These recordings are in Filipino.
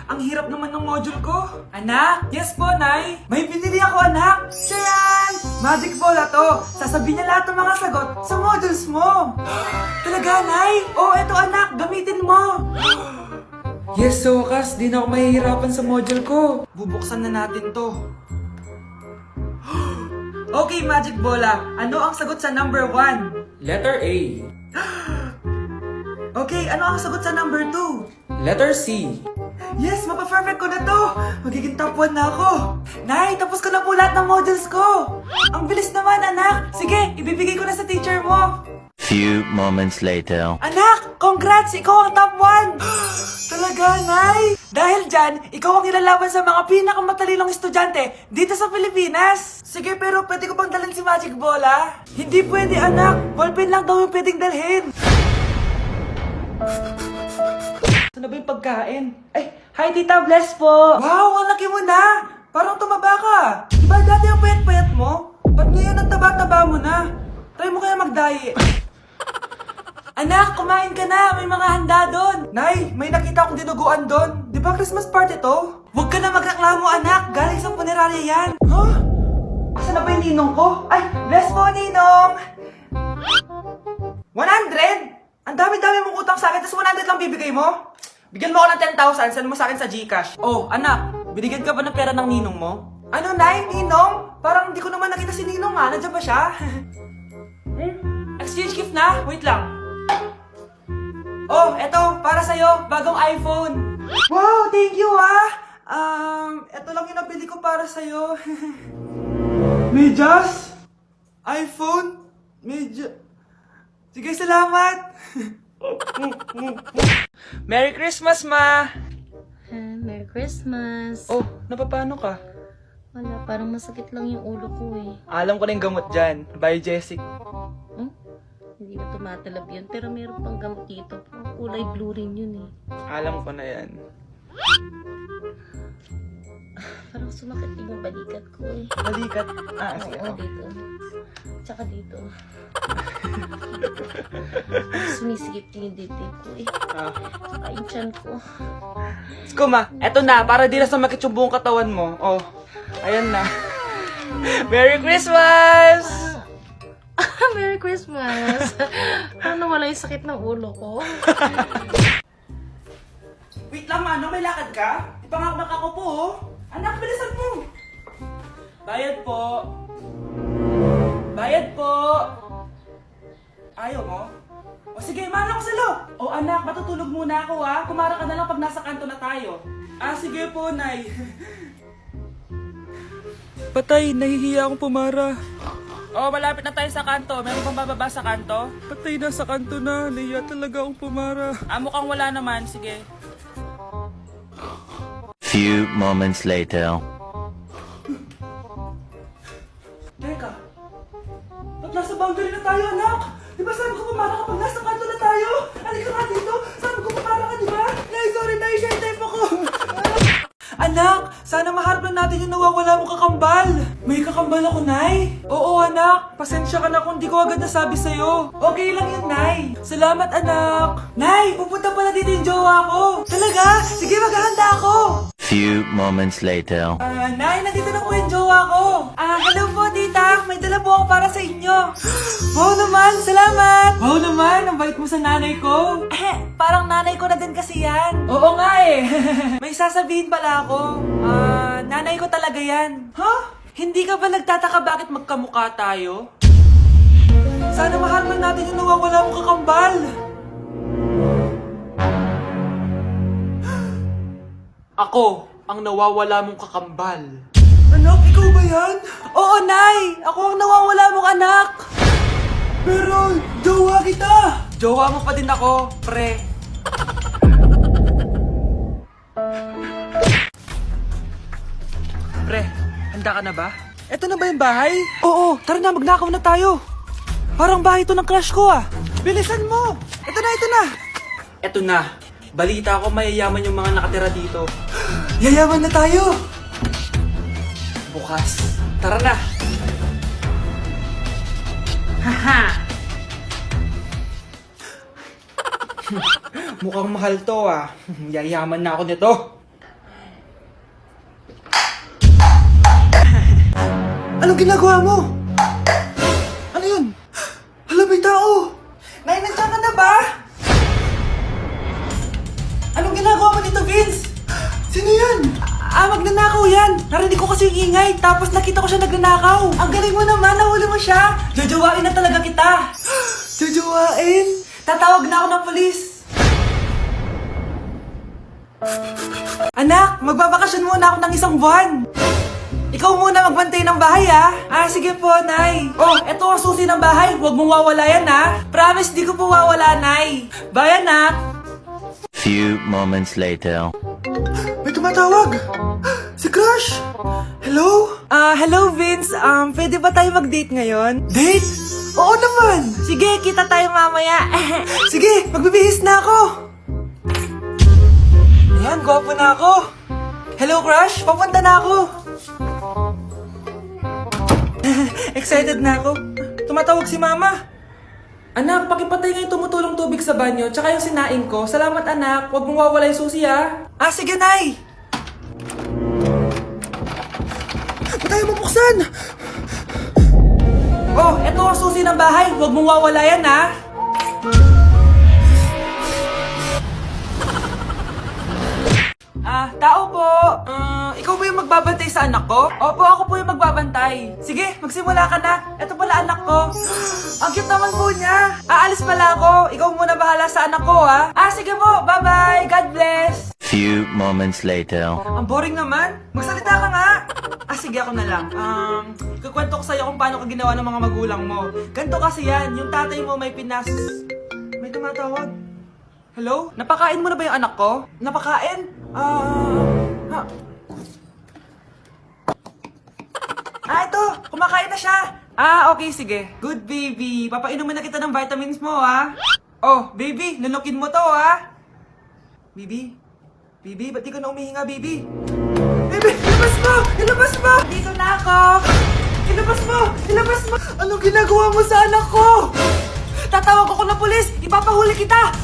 Ang hirap naman ng module ko. Anak? Yes po, Nay? May binili ako, anak. Tiyan! Magic bola to. Sasabihin niya lahat ng mga sagot sa modules mo. Talaga, Nay? Oh, eto anak. Gamitin mo. Yes, so wakas. Di na ako mahihirapan sa module ko. Bubuksan na natin to. Okay, Magic Bola. Ano ang sagot sa number 1? Letter A. Okay, ano ang sagot sa number 2? Letter C. Yes, mapa-perfect ko na to! Magiging top 1 na ako! Nay, tapos ko na po lahat ng modules ko! Ang bilis naman, anak! Sige, ibibigay ko na sa teacher mo! Few moments later. Anak, congrats! Ikaw ang top 1! Talaga, Nay! Dahil dyan, ikaw ang ilalaban sa mga pinakamatalinong estudyante dito sa Pilipinas! Sige, pero pwede ko bang dalhin si Magic Bola? Hindi pwede, anak! Ballpen lang daw yung pwedeng dalhin! Ano ba yung pagkain? Ay, hi Tita Bless po! Wow, ang laki mo na! Parang tumaba ka! Diba dati ang payat-payat mo? Ba't ngayon ang taba-taba mo na? Try mo kaya mag-diet. Anak, kumain ka na! May mga handa doon! Nay, may nakita akong dinuguan doon. Di ba Christmas party to? Huwag ka na magreklamo, anak! Galing sa punerarya yan! Huh? Asa na ba yung ninong ko? Ay, bless po, ninong! 100? Ang dami-dami mong utang sa akin, tapos 100 lang bibigay mo? Bigyan mo ako ng 10,000, send mo sa akin sa GCash. Oh, anak, binigyan ka ba ng pera ng ninong mo? Ano, Nay? Ninong? Parang hindi ko naman nakita si ninong nga. Nandiyan ba siya? Exchange gift na? Wait lang. Oh, eto, para sa'yo, bagong iPhone. Wow, thank you eto lang yung nabili ko para sa'yo. Medyas? iPhone? Sige, salamat. Merry Christmas, Ma! Merry Christmas. Oh, napapano ka? Wala, parang masakit lang yung ulo ko eh. Alam ko na yung gamot dyan. By Jessic. Hmm? Hindi na tumatalab yun, pero meron pang gamot dito. Kulay blue rin yun eh. Alam ko na yan. Parang sumakit yung balikat ko eh. Balikat. Sige. Oo, dito. Tsaka dito. Sumisigip yung dibdib ko eh. Tsaka yung tiyan ko. Skuma, eto na. Para di na sumakit yung buong katawan mo. Oh, ayan na. Merry Christmas! Merry Christmas! Paano wala yung sakit ng ulo ko? Wait lang, Mano. May lakad ka? Ipangakmak ako po, oh. Anak, bilisan mo. Bayad po. Bayad po. Ayaw mo? O sige, manong salo. O anak, matutulog muna ako ha. Kumara ka na lang pag nasa kanto na tayo. Sige po, Nay. Patay, nahihiya akong pumara. Oh, malapit na tayo sa kanto. Meron bang bababa sa kanto? Patay na sa kanto na. Nahiya talaga akong pumara. Mukhang wala naman. Sige. Few moments later. Teka. Ba't nasa boundary na tayo, anak? Di ba sabi ko pumara kapag nasa kanto na tayo? Halika nga dito. Sabi ko pumara ka, di ba? Nay, sorry, Nay. Share type ako. Anak, sana maharap lang natin yung nawawala mong kakambal. May kakambal ako, Nay. Oo, anak. Pasensya ka na kung di ko agad nasabi sa'yo. Okay lang yun, Nay. Salamat, anak. Nay, pupunta pala dito yung jowa ko. Talaga? Sige, maghahanda ako. Few moments later. Nay, nandito na po yung jowa ko. Hello po, tita. May dala po ako para sa inyo. Wow naman, salamat. Wow naman, ang bait mo sa nanay ko. Parang nanay ko na din kasi yan. Oo nga eh. May sasabihin pala ako. Nanay ko talaga yan. Huh? Hindi ka ba nagtataka bakit magkamukha tayo? Sana maharman natin yung nawawala mong kakambal. Ako, ang nawawala mong kakambal. Anak, ikaw ba yan? Oo, Nay! Ako ang nawawala mong anak! Pero, jowa kita! Jowa mo pa din ako, pre. Pre, handa ka na ba? Eto na ba yung bahay? Oo, tara na, magnakaw na tayo. Parang bahay to ng crush ko ah. Bilisan mo! Eto na, eto na! Eto na. Balita ko mayayaman yung mga nakatira dito. Yayaman na tayo! Bukas. Tara na! Haha! Mukhang mahal to ah. Yayaman na ako nito. Anong ginagawa mo? Ano yun? Hala, may tao! Nay, nandiyan ka na ba? Anong ginagawa mo dito, Vince? Sino yan? Magnanakaw yan! Narinig ko kasi yung ingay, tapos nakita ko siya nagnanakaw. Ang galing mo naman, nahuli mo siya! Jojowain na talaga kita! Jojowain? Tatawag na ako ng polis! Anak, magbabakasyon muna ako ng isang buwan! Ikaw muna magbantay ng bahay, ha? Sige po, Nay. Oh, eto ang susi ng bahay. Huwag mong wawala yan, ha? Promise, di ko po wawala, Nay. Bye, anak. Few moments later. May tumatawag. Si Crush. Hello? Hello, Vince. Pwede ba tayo mag-date ngayon? Date? Oo naman. Sige, kita tayo mamaya. Sige, magbibihis na ako. Ayan, gwapo na ako. Hello, Crush. Papunta na ako. Excited na ako. Tumatawag si Mama. Anak, pakipatay nga yung tumutulong tubig sa banyo, tsaka yung sinaing ko. Salamat, anak. Huwag mong wawala yung susi, ha? Sige, Nay! Ba't tayo mabuksan? Oh, eto ang susi ng bahay. Huwag mong wawala yan, ha? Tao po. Ikaw ba yung magbabantay sa anak ko? Opo, ako po yung magbabantay. Sige, magsimula ka na. Ito pala anak ko. Ang cute naman po niya. Aalis pala ako. Ikaw muna bahala sa anak ko, ha? Sige po. Bye-bye. God bless. Few moments later. Ang boring naman. Magsalita ka nga. Sige, ako na lang. Kukwento ko sa'yo kung paano ka ginawa ng mga magulang mo. Ganto kasi yan. Yung tatay mo may pinas... May tumatawag. Hello? Napakain mo na ba yung anak ko? Napakain? Ito! Kumakain na siya! Okay, sige. Good, baby. Papainumin na kita ng vitamins mo, ha? Oh, baby, lunukin mo to, ha? Baby? Baby, ba't di ka na umihinga, baby? Baby, ilabas mo! Ilabas mo! Dito na ako! Ilabas mo! Ilabas mo! Anong ginagawa mo sa anak ko? Tatawag ako ng pulis! Ipapahuli kita!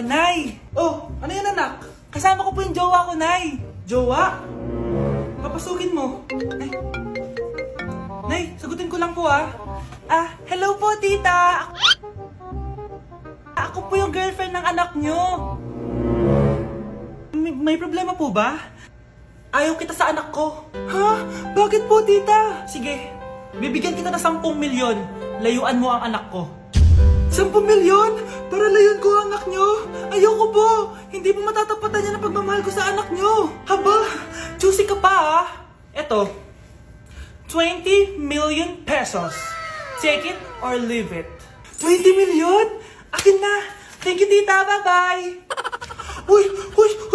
Nay! Oh, ano yan, anak? Kasama ko po yung jowa ko, Nay. Jowa? Papasukin mo. Nay, sagutin ko lang po, hello po, tita. Ako po yung girlfriend ng anak nyo. May problema po ba? Ayaw kita sa anak ko. Ha? Bakit po, tita? Sige, bibigyan kita ng 10 milyon. Layuan mo ang anak ko. 10 milyon? Para layuan ko ang anak nyo? Ayoko po! Hindi po matatapatan niya ang pagmamahal ko sa anak nyo. Haba, juicy ka pa, Eto, 20 million pesos. Take it or leave it. 20 million? Akin na. Thank you, tita. Bye-bye. Uy,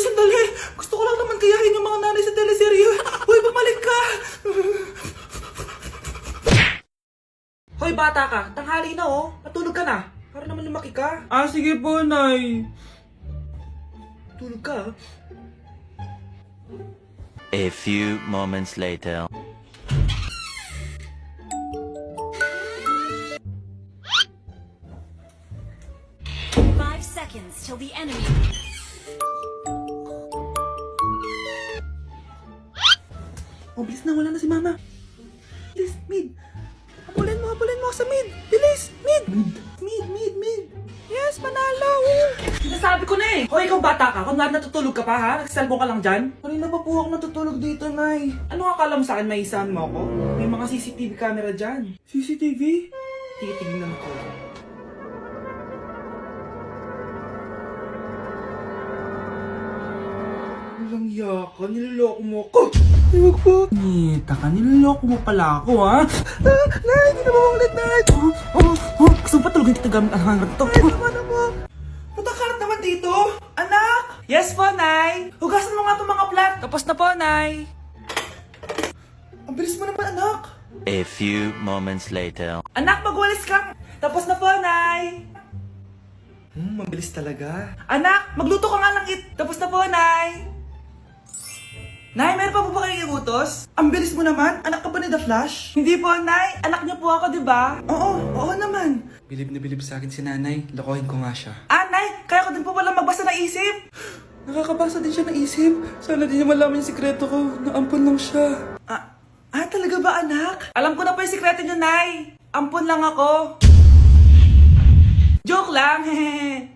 sandali. Gusto ko lang naman kayahin yung mga nanay sa teleserye. Uy, bumalik ka. Hoy, bata ka. Tanghali na, Matulog ka na. Para naman lumaki ka. Sige po, Nay. Tulog ka, A few moments later. Seconds till the enemy. Bilis na, wala na si Mama. Bilis, mid. Habulin mo sa mid. Bilis, mid. Mid. Yes, manalo. Sinasabi ko na Hoy, ikaw bata ka. Kung natutulog ka pa, ha? Nagsisalbong ka lang dyan. Kanina pa po ako natutulog dito, Nay. Ano akala mo sa akin, may isahan mo ako? May mga CCTV camera dyan. CCTV? Titignan ko. Walang yaka, niloloko mo ako. Huwag po. Nita ka, niloloko mo pala ako, ha? Nay, hindi na maulit, Nay. Gusto ba tulogin kita gamit ang hangat to? Ay, naman mo. Patakarat naman dito. Anak! Yes po, Nay. Hugasan mo nga itong mga plat. Tapos na po, Nay. Ang bilis mo naman, anak. A few moments later. Anak, magwalis ka. Tapos na po, Nay. Mabilis talaga. Anak, magluto ka nga ng Tapos na po, Nay. Nay, meron pa po ba kayong iutos? Ang bilis mo naman. Anak ka ba ni The Flash? Hindi po, Nay. Anak niyo po ako, di ba? Oo naman. Bilib na bilib sa akin si Nanay. Lokohin ko nga siya. Nay, kaya ko din po pala magbasa ng isip. Nakakabasa din siya ng isip. Sana din niya malaman yung sikreto ko. Naampon lang siya. Talaga ba, anak? Alam ko na po yung sikreto niyo, Nay. Ampon lang ako. Joke lang, hehe.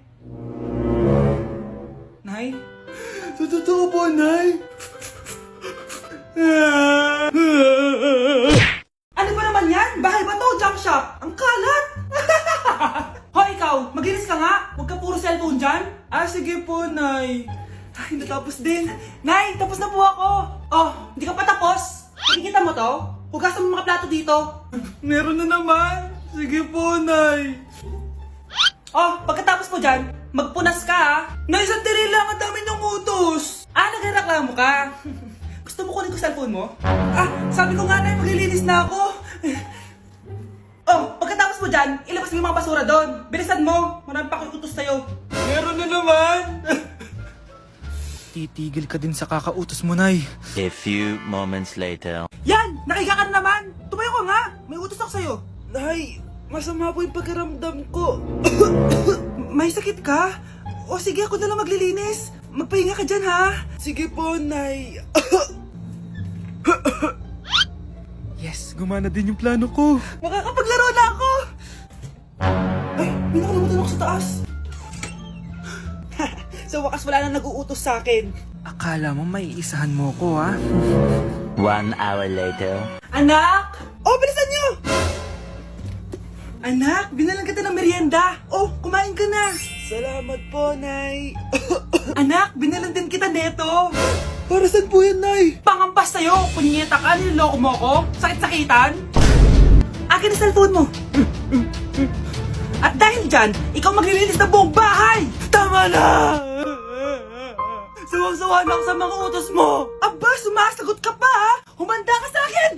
Nay? Totoo po, Nay. Ano ba naman yan? Bahay ba to? Junk shop? Ang kalat! Hoy, ikaw! Maginis ka nga! Huwag ka puro cellphone dyan! Sige po, Nay. Ay, natapos din. Nay, tapos na po ako. Oh, hindi ka pa tapos? Nakikita mo to? Hugasan mo mga plato dito. Meron na naman. Sige po, Nay. Oh, pagkatapos po dyan, magpunas ka ha. Nay, sandali lang. Ang dami niyong utos. Nagreklamo ka. Gusto mo kunin ko cellphone mo? Sabi ko nga, Nay, maglilinis na ako. Oh, pagkatapos mo dyan, ilabas mo yung mga basura doon. Bilisan mo. Marami pa akong utos sa'yo. Meron na naman. Titigil ka din sa kakautos mo, Nay. A few moments later. Yan! Nakiga ka na naman! Tumayo ka nga! May utos ako sa'yo. Nay, masama po yung pagkaramdam ko. May sakit ka? O sige, ako na lang maglilinis. Magpahinga ka dyan, ha? Sige po, Nay. Yes, gumana din yung plano ko. Makakapaglaro na ako! Ay, may nakalimutan ako sa taas. Sa wakas wala na nag-uutos sa akin. Akala mo may isahan mo ko, ha? 1 hour later. Anak! Oh, bilisan niyo! Anak, binalan kita ng merienda. Oh, kumain ka na. Salamat po, Nay. Anak, binalan din kita neto. Para saan po yan, Nay? Pangampas sa'yo. Punyeta ka, niloloko mo ko. Sakit-sakitan. Akin ang cellphone mo. At dahil dyan, ikaw maglilinis ng buong bahay. Tama na! Sawang-sawa na ako sa mga utos mo. Aba, sumasagot ka pa, ha? Humanda ka sa akin!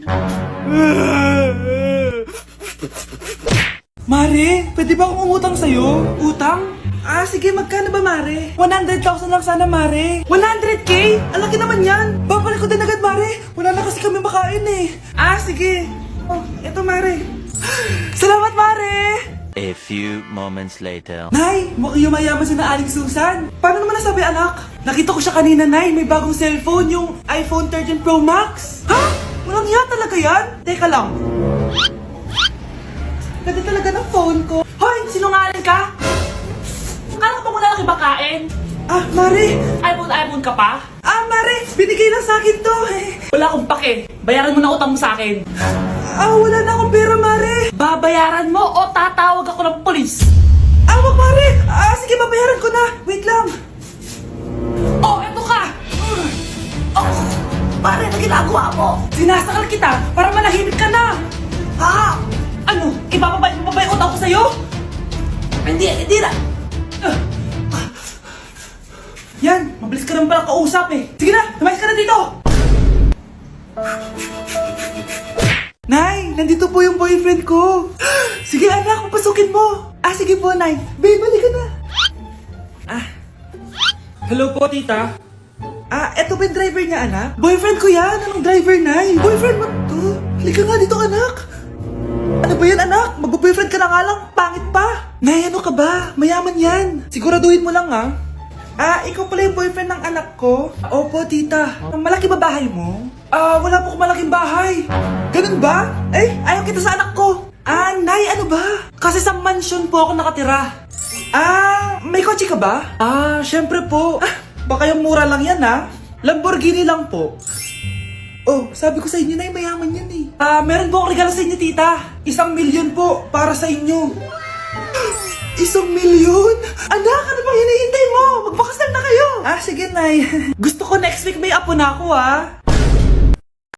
Mare, pwede ba akong umutang sa'yo? Utang? Sige, magkano ba, Mare? 100,000 lang sana, Mare. 100K? Ang laki naman yan. Babalik ko din agad, Mare. Wala na kasi kami makain eh. Sige. Oh, eto, Mare. Salamat, Mare! A few moments later. Nay, mukhang yumayaman si na Aling Susan. Paano naman nasabi, anak? Nakita ko siya kanina, Nay. May bagong cellphone, yung iPhone 13 Pro Max. Ha? Walang iya talaga yan? Teka lang. Ganda talaga ng phone ko. Hoy, sinungaling ka? Kala ko wala lang ibakain. Mare. iPhone ka pa? Mare, binigay lang sa akin to. Wala akong pake. Bayaran mo na utang mo sa akin. Wala na akong pera, Mare. Babayaran mo o tatawag ako ng polis? Wag, Mare. Sige, babayaran ko na. Wait lang. Oh, eto ka. Mare, ano ginagawa mo? Sinasakal kita para manahimik ka na. Ano? Ibababay mo ba yung utang ko sa'yo? Hindi na. Yan, mabilis ka naman pala kausap eh. Sige na, tumayos ka na dito. Nay, nandito po yung boyfriend ko. Sige anak, papasukin mo. Sige po, Nay. Babe, balik ka na. Hello po, tita. Eto ba yung driver niya, anak? Boyfriend ko yan. Anong driver, Nay? Boyfriend mo to? Halika nga dito, anak. Ano ba yan, anak? Mag-boyfriend ka na nga lang. Pangit pa. Nay, ano ka ba? Mayaman yan. Siguraduhin mo lang, ha? Ikaw pala yung boyfriend ng anak ko? Opo, tita. Malaki ba bahay mo? Wala po akong malaking bahay. Ganun ba? Ayaw kita sa anak ko. Nay, ano ba? Kasi sa mansion po ako nakatira. May kotse ka ba? Syempre po. Baka yung mura lang yan, ha? Lamborghini lang po. Oh, sabi ko sa inyo, Nay, mayaman yan eh. Meron po akong regalo sa inyo, tita. 1,000,000 po para sa inyo. 1,000,000? Anak, ano bang hinihintay mo? Magpakasal na kayo. Sige, Nay. Gusto ko next week may apo na ako, ha?